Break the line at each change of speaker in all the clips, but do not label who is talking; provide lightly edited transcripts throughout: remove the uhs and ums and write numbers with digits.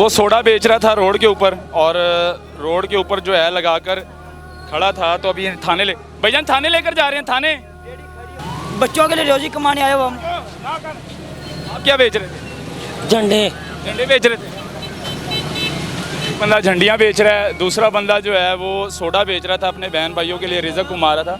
वो सोडा बेच रहा था रोड के ऊपर, और रोड के ऊपर जो है लगाकर खड़ा था। तो अभी थाने ले भाईजान थाने लेकर जा रहे हैं। थाने
बच्चों के लिए रोजी कमाने आए हो हम।
आप क्या बेच रहे थे?
झंडे
झंडे बेच रहे थे। एक बंदा झंडियाँ बेच रहा है, दूसरा बंदा जो है वो सोडा बेच रहा था, अपने बहन भाइयों के लिए रिज़्क कमा रहा था।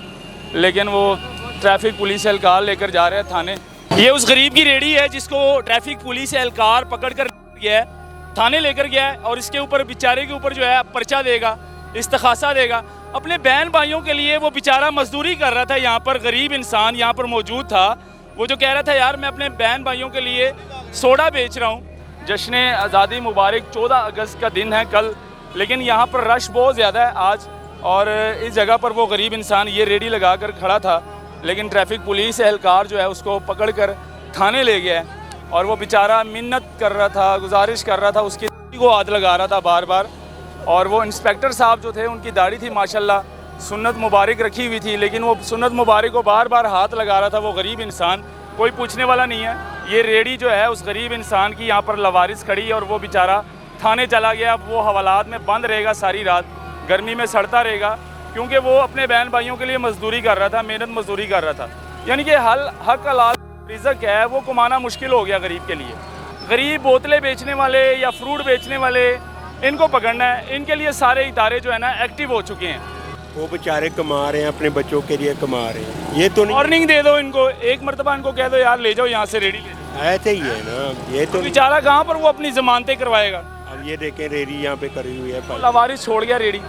लेकिन वो ट्रैफिक पुलिस एहलकार लेकर जा रहे हैं थाने। ये उस गरीब की रेडी है जिसको ट्रैफिक पुलिस एहलकार पकड़ कर गया है, थाने लेकर गया है, और इसके ऊपर बेचारे के ऊपर जो है पर्चा देगा, इस्तखासा देगा। अपने बहन भाइयों के लिए वो बेचारा मजदूरी कर रहा था। यहाँ पर गरीब इंसान यहाँ पर मौजूद था, वो जो कह रहा था यार मैं अपने बहन भाइयों के लिए सोडा बेच रहा हूँ। जश्न आज़ादी मुबारक 14 अगस्त का दिन है कल, लेकिन यहाँ पर रश बहुत ज़्यादा है आज। और इस जगह पर वो गरीब इंसान ये रेडी लगा कर खड़ा था, लेकिन ट्रैफिक पुलिस एहलकार जो है उसको पकड़ कर थाने ले गया है। और वो बेचारा मिन्नत कर रहा था, गुजारिश कर रहा था, उसकी को हाथ लगा रहा था बार बार। और वो इंस्पेक्टर साहब जो थे उनकी दाढ़ी थी माशाल्लाह, सुन्नत मुबारक रखी हुई थी, लेकिन वो सुन्नत मुबारक को बार बार हाथ लगा रहा था। वो गरीब इंसान, कोई पूछने वाला नहीं है। ये रेडी जो है उस गरीब इंसान की यहाँ पर लवारिस खड़ी है, और वो बेचारा थाने चला गया। अब वो हवालात में बंद रहेगा सारी रात, गर्मी में सड़ता रहेगा, क्योंकि वो अपने बहन भाइयों के लिए मजदूरी कर रहा था, मेहनत मजदूरी कर रहा था। यानी कि हक हलाल रिज़्क है वो कमाना मुश्किल हो गया गरीब के लिए। गरीब बोतलें बेचने वाले या फ्रूट बेचने वाले, इनको पकड़ना है। इनके लिए सारे इदारे जो है ना एक्टिव हो चुके हैं।
वो बेचारे कमा रहे हैं, अपने बच्चों के लिए कमा रहे हैं। ये तो नहीं,
वार्निंग दे दो इनको, एक मरतबा इनको कह दो यार ले जाओ यहाँ से रेडी ले जाओ।
ऐसे ही है ना। ये तो
बेचारा कहाँ पर वो अपनी जमानतें करवाएगा।
अब ये देखें रेडी यहाँ पे करी हुई है।
लवारिस छोड़ गया रेडी।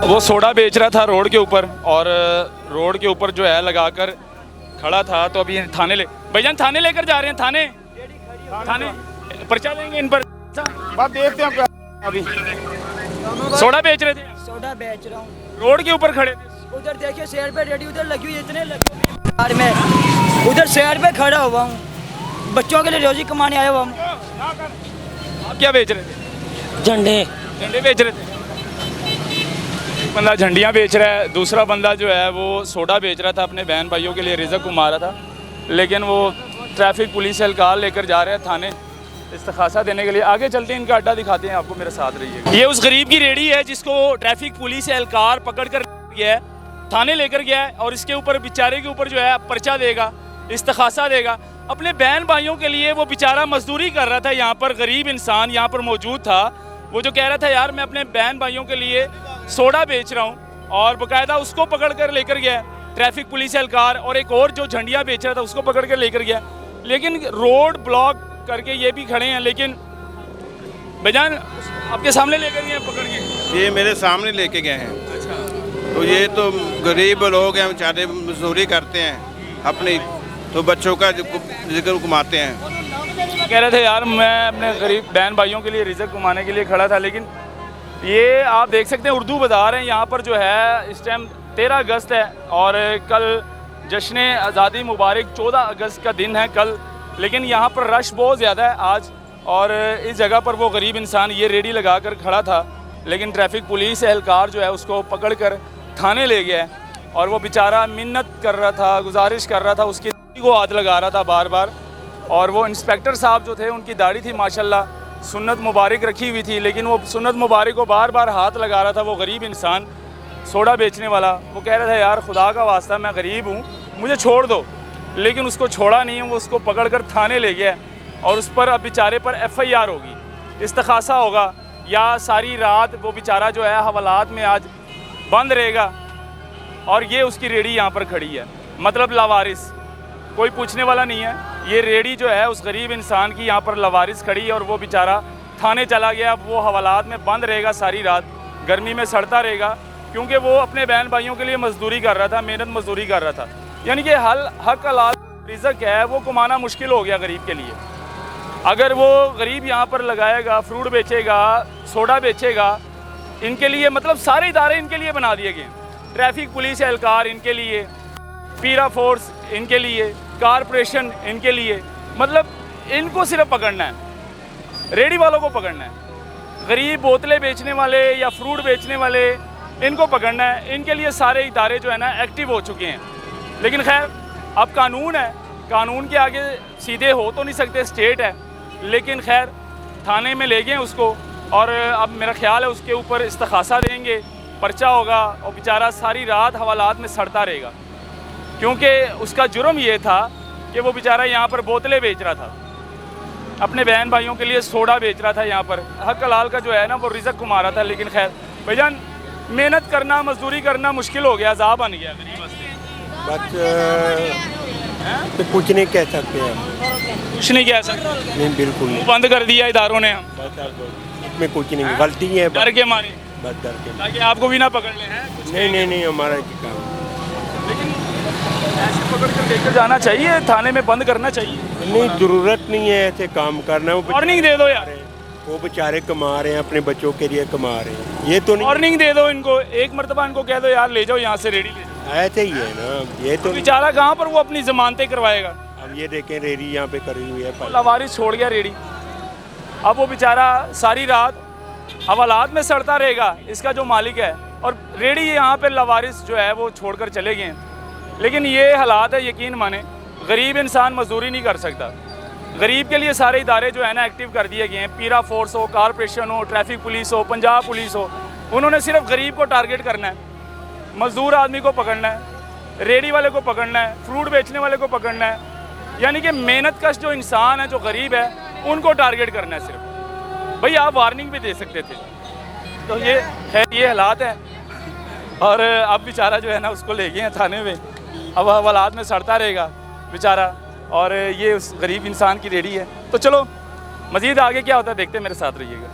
वो सोडा बेच रहा था रोड के ऊपर, और रोड के ऊपर जो है लगाकर खड़ा था। तो अभी थाने ले भाईजान थाने लेकर जा रहे हैं। थाने पर्चा देंगे इन पर। बात देखते हैं अभी। सोडा बेच रहे थे।
सोडा बेच रहा हूँ।
रोड के ऊपर खड़े थे।
उधर देखिए शेर पे रेडी उधर लगी हुई, इतने लगी हुई में उधर शेर पे खड़ा हुआ हूँ। बच्चों के लिए रोजी कमाने आए हो हम।
आप क्या बेच रहे थे?
झंडे
बेच रहे थे। एक बंदा झंडियाँ बेच रहा है, दूसरा बंदा जो है वो सोडा बेच रहा था, अपने बहन भाइयों के लिए रिज़्क कमा रहा था। लेकिन वो ट्रैफिक पुलिस एहलकार लेकर जा रहे हैं थाने इस्तखासा देने के लिए। आगे चलते हैं, इनका अड्डा दिखाते हैं आपको, मेरे साथ रहिएगा। ये उस गरीब की रेडी है जिसको ट्रैफिक पुलिस एहलकार पकड़ कर गया है, थाने लेकर गया है, और इसके ऊपर बेचारे के ऊपर जो है पर्चा देगा, इस्तखासा देगा। अपने बहन भाइयों के लिए वो बेचारा मजदूरी कर रहा था। यहाँ पर गरीब इंसान यहाँ पर मौजूद था, वो जो कह रहा था यार मैं अपने बहन भाइयों के लिए सोडा बेच रहा हूँ, और बाकायदा उसको पकड़ कर लेकर गया ट्रैफिक पुलिस एहलकार। और एक और जो झंडियाँ बेच रहा था उसको पकड़ कर लेकर गया। लेकिन रोड ब्लॉक करके ये भी खड़े हैं, लेकिन भाईजान आपके सामने लेकर गए पकड़ के?
ये मेरे सामने लेके गए हैं। अच्छा। तो ये तो गरीब लोग हैं, बेचारे मजदूरी करते हैं अपनी, तो बच्चों का जिक्र कमाते हैं।
कह रहे थे यार मैं अपने गरीब बहन भाइयों के लिए रिज़्क कमाने के लिए खड़ा था। लेकिन ये आप देख सकते हैं उर्दू बाज़ार है यहाँ पर जो है। इस टाइम 13 अगस्त है, और कल जश्न आज़ादी मुबारक 14 अगस्त का दिन है कल, लेकिन यहाँ पर रश बहुत ज़्यादा है आज। और इस जगह पर वो गरीब इंसान ये रेडी लगा कर खड़ा था, लेकिन ट्रैफिक पुलिस एहलकार जो है उसको पकड़ कर थाने ले गया है। और वो बेचारा मिन्नत कर रहा था, गुजारिश कर रहा था, उसकी को हाथ लगा रहा था बार बार। और वो इंस्पेक्टर साहब जो थे उनकी दाढ़ी थी माशाल्लाह, सुन्नत मुबारक रखी हुई थी, लेकिन वो सुन्नत मुबारक को बार बार हाथ लगा रहा था। वो गरीब इंसान सोडा बेचने वाला, वो कह रहा था यार खुदा का वास्ता मैं गरीब हूँ, मुझे छोड़ दो। लेकिन उसको छोड़ा नहीं, वो उसको पकड़ कर थाने ले गया, और उस पर अब बेचारे पर FIR होगी, इस्तखासा होगा, या सारी रात वो बेचारा जो है हवालात में आज बंद रहेगा। और ये उसकी रेडी यहाँ पर खड़ी है, मतलब लावारिस, कोई पूछने वाला नहीं है। ये रेडी जो है उस गरीब इंसान की यहाँ पर लवारिस खड़ी है, और वो बेचारा थाने चला गया। अब वो हवालात में बंद रहेगा सारी रात, गर्मी में सड़ता रहेगा, क्योंकि वो अपने बहन भाइयों के लिए मजदूरी कर रहा था, मेहनत मजदूरी कर रहा था। यानी कि हक हलाल रिज़्क है वो कमाना मुश्किल हो गया गरीब के लिए। अगर वो गरीब यहाँ पर लगाएगा, फ्रूट बेचेगा, सोडा बेचेगा, इनके लिए मतलब सारे इदारे इनके लिए बना दिए गए। ट्रैफिक पुलिस एहलकार इनके लिए, पीरा फोर्स इनके लिए, कारपोरेशन इनके लिए, मतलब इनको सिर्फ पकड़ना है, रेडी वालों को पकड़ना है, गरीब बोतलें बेचने वाले या फ्रूट बेचने वाले इनको पकड़ना है। इनके लिए सारे इदारे जो है ना एक्टिव हो चुके हैं। लेकिन खैर अब कानून है, कानून के आगे सीधे हो तो नहीं सकते, स्टेट है। लेकिन खैर थाने में ले गए उसको और अब मेरा ख्याल है उसके ऊपर इस्तखासा देंगे, पर्चा होगा और बेचारा सारी रात हवालात में सड़ता रहेगा, क्योंकि उसका जुर्म ये था कि वो बेचारा यहाँ पर बोतलें बेच रहा था, अपने बहन भाइयों के लिए सोडा बेच रहा था यहाँ पर। हक हलाल का जो है ना वो रिज़्क़ कमा रहा था। लेकिन खैर भाईजान मेहनत करना, मजदूरी करना मुश्किल हो गया, अज़ाब बन गया गरीब वास्ते।
तो कुछ नहीं कह सकते हम,
कुछ नहीं कह सकते,
नहीं बिल्कुल नहीं।
बंद कर दिया इदारों ने, हम
बस अब इसमें कुछ नहीं, गलती है
डर के मारे,
बस डर के।
ताकि आपको भी ना पकड़ लें। हैं कुछ
नहीं हमारा ये काम।
लेकिन ऐसे पकड़ कर लेकर जाना चाहिए, थाने में बंद करना चाहिए।
नहीं, ज़रूरत नहीं है ऐसे काम करना।
वार्निंग दे दो यार,
वो बेचारे कमा रहे हैं, अपने बच्चों के लिए कमा रहे हैं, ये तो नहीं।
वार्निंग दे दो इनको, एक मरतबा इनको कह दो यार ले जाओ यहाँ से, रेडी ले जाओ।
ऐसे ही है ना, ये तो
बेचारा कहाँ पर वो अपनी जमानतें करवाएगा।
अब ये देखें रेडी यहाँ पे करी हुई है।
लवारिस छोड़ गया रेडी, अब वो बेचारा सारी रात हवालात में सड़ता रहेगा, इसका जो मालिक है, और रेडी यहाँ पे लवारिस जो है वो छोड़कर चले गए हैं। लेकिन ये हालात है, यकीन माने गरीब इंसान मजदूरी नहीं कर सकता। गरीब के लिए सारे इदारे जो है ना एक्टिव कर दिए गए हैं, पीरा फोर्स हो, कारपोरेशन हो, ट्रैफिक पुलिस हो, पंजाब पुलिस हो। उन्होंने सिर्फ गरीब को टारगेट करना है, मजदूर आदमी को पकड़ना है, रेडी वाले को पकड़ना है, फ्रूट बेचने वाले को पकड़ना है, यानी कि मेहनत कश जो इंसान है, जो गरीब है, उनको टारगेट करना है सिर्फ। भाई आप वार्निंग भी दे सकते थे। तो ये खैर ये हालात हैं, और अब बेचारा जो है ना उसको ले गए हैं थाने में, अब हालात में सड़ता रहेगा बेचारा, और ये उस गरीब इंसान की रेडी है। तो चलो मज़ीद आगे क्या होता है देखते हैं, मेरे साथ रहिएगा।